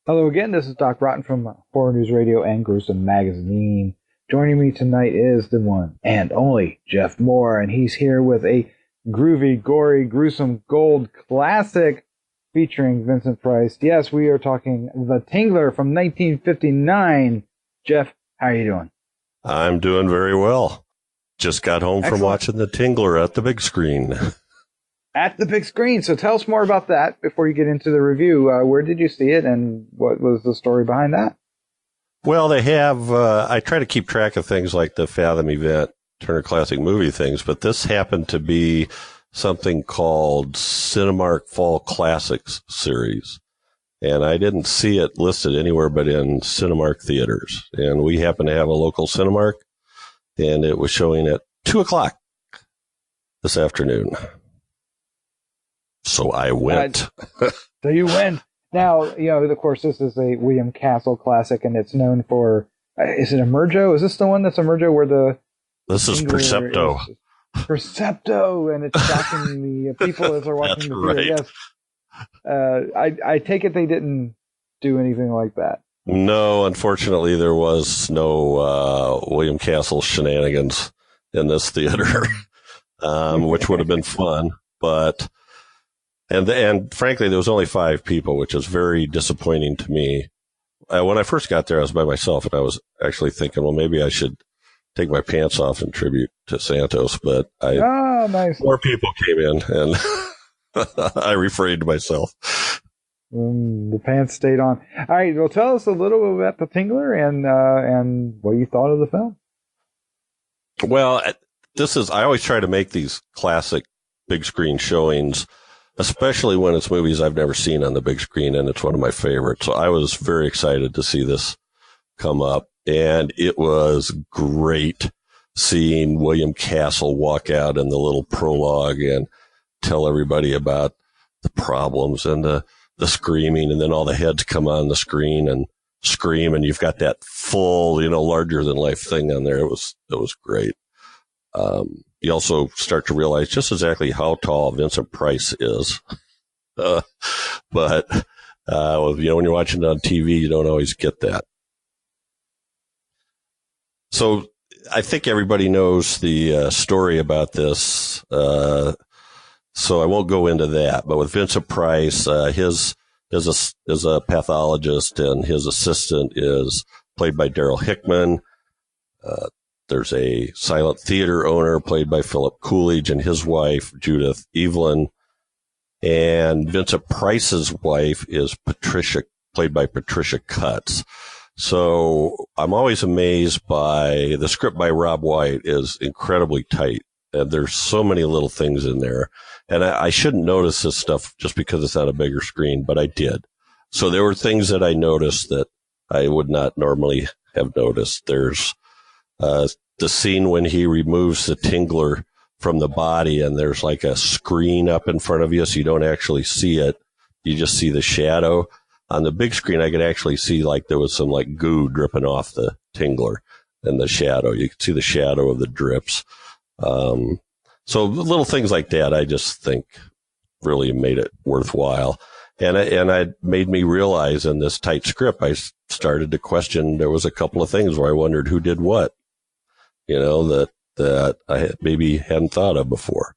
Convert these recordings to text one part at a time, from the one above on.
Hello again, this is Doc Rotten from Horror News Radio and Gruesome Magazine. Joining me tonight is the one and only Jeff Mohr, and he's here with a groovy, gory, gruesome gold classic featuring Vincent Price. Yes, we are talking The Tingler from 1959. Jeff, how are you doing? I'm doing very well. Just got home from watching The Tingler at the big screen. At the big screen. So tell us more about that before you get into the review. Where did you see it, and what was the story behind that? Well, they have, I try to keep track of things like the Fathom event, Turner Classic Movie things, but this happened to be something called Cinemark Fall Classic Series. And I didn't see it listed anywhere but in Cinemark theaters. And we happen to have a local Cinemark, and it was showing at 2 o'clock this afternoon. So I went. So you went. Now, of course, this is a William Castle classic, and it's known for, is it Emergo? Is this the one that's Emergo where the... This is Percepto. Percepto, and it's shocking the people as they're watching the video. Right. Yes. I take it they didn't do anything like that. No, unfortunately, there was no William Castle shenanigans in this theater, which would have been fun, but... And frankly, there was only 5 people, which is very disappointing to me. When I first got there, I was by myself, and I was actually thinking, well, maybe I should take my pants off in tribute to Santos. But nice. More people came in, and I refrained myself. The pants stayed on. All right, well, tell us a little bit about The Tingler and what you thought of the film. Well, I always try to make these classic big screen showings, especially when it's movies I've never seen on the big screen, and it's one of my favorites. So I was very excited to see this come up, and it was great seeing William Castle walk out in the little prologue and tell everybody about the problems and the screaming, and then all the heads come on the screen and scream, and you've got that full, larger than life thing on there. It was great. You also start to realize just exactly how tall Vincent Price is. But when you're watching it on TV, you don't always get that. So I think everybody knows the story about this. So I won't go into that. But with Vincent Price, his is a pathologist, and his assistant is played by Daryl Hickman. There's a silent theater owner played by Philip Coolidge and his wife, Judith Evelyn. And Vincent Price's wife is Patricia, played by Patricia Cutts. So I'm always amazed by the script by Rob White is incredibly tight. And there's so many little things in there. And I shouldn't notice this stuff just because it's on a bigger screen, but I did. So there were things that I noticed that I would not normally have noticed. There's the scene when he removes the Tingler from the body, and there's like a screen up in front of you, so you don't actually see it. You just see the shadow. On the big screen, I could actually see like there was some like goo dripping off the Tingler and the shadow. You could see the shadow of the drips. So little things like that, I just think really made it worthwhile. And it made me realize in this tight script, I started to question. There was a couple of things where I wondered who did what, that I maybe hadn't thought of before.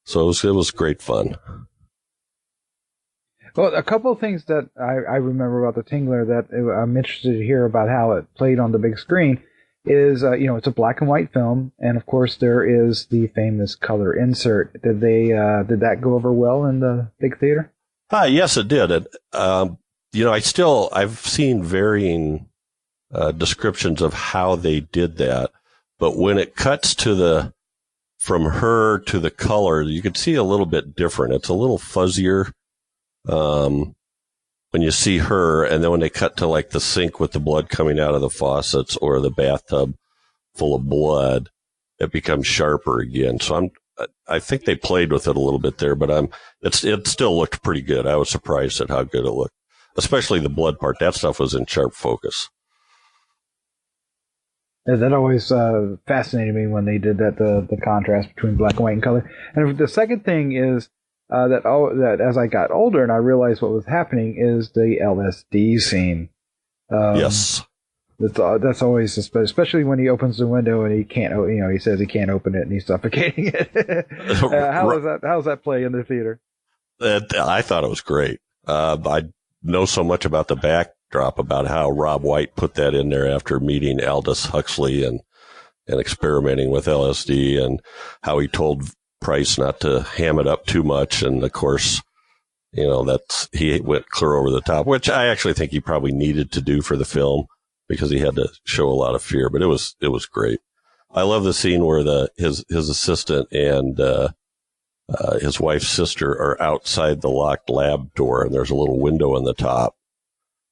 So it was great fun. Well, a couple of things that I remember about The Tingler that I'm interested to hear about how it played on the big screen is, it's a black and white film, and of course there is the famous color insert. Did that go over well in the big theater? Yes, it did. I've seen varying descriptions of how they did that, but when it cuts from her to the color, you can see a little bit different. It's a little fuzzier when you see her, and then when they cut to like the sink with the blood coming out of the faucets or the bathtub full of blood, it becomes sharper again. So I think they played with it a little bit there, but it still looked pretty good. I was surprised at how good it looked, especially the blood part. That stuff was in sharp focus. Yeah, that always fascinated me when they did that, the contrast between black and white and color. And the second thing is, that as I got older and I realized what was happening is the LSD scene. Yes. That's always especially when he opens the window and he can't, he says he can't open it and he's suffocating it. How's that play in the theater? I thought it was great. I know so much about the backdrop about how Rob White put that in there after meeting Aldous Huxley and experimenting with LSD, and how he told Price not to ham it up too much. And of course, he went clear over the top, which I actually think he probably needed to do for the film because he had to show a lot of fear, but it was great. I love the scene where his assistant and, his wife's sister are outside the locked lab door, and there's a little window on the top,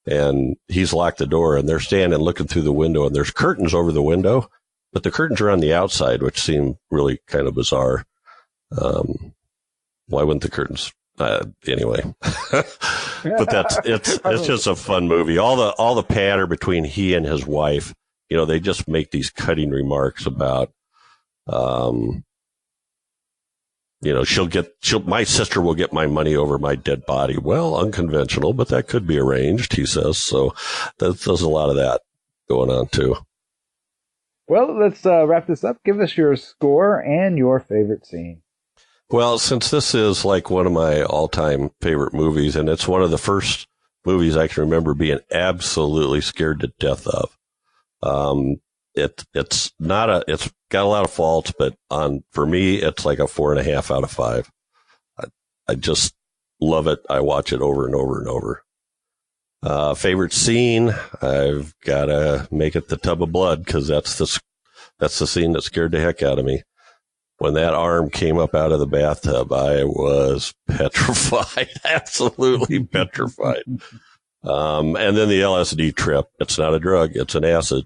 and he's locked the door, and they're standing looking through the window, and there's curtains over the window, but the curtains are on the outside, which seemed really kind of bizarre. Why wouldn't the curtains? Anyway, but it's just a fun movie. All the patter between he and his wife, they just make these cutting remarks about, my sister will get my money over my dead body. Well, unconventional, but that could be arranged, he says. So there's a lot of that going on too. Well, let's wrap this up. Give us your score and your favorite scene. Well, since this is like one of my all-time favorite movies, and it's one of the first movies I can remember being absolutely scared to death of. It's got a lot of faults, but for me, it's like a 4.5 out of 5. I just love it. I watch it over and over and over. Favorite scene, I've got to make it the tub of blood, because that's the scene that scared the heck out of me. When that arm came up out of the bathtub, I was petrified, absolutely petrified. And then the LSD trip, it's not a drug, it's an acid,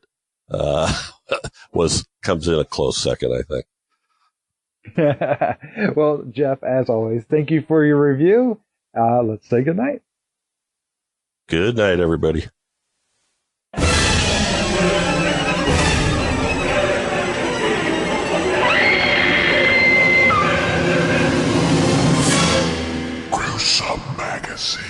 comes in a close second, I think. Well, Jeff, as always, thank you for your review. Let's say good night. Good night, everybody. Gruesome Magazine.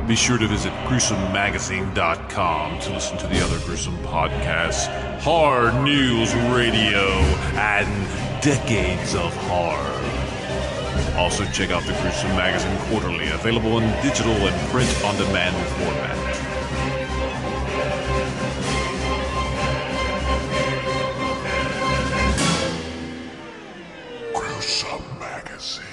Be sure to visit GruesomeMagazine.com to listen to the other Gruesome podcasts, Hard News Radio, and Decades of Horror. Also check out the Gruesome Magazine Quarterly, available in digital and print-on-demand format. Gruesome Magazine.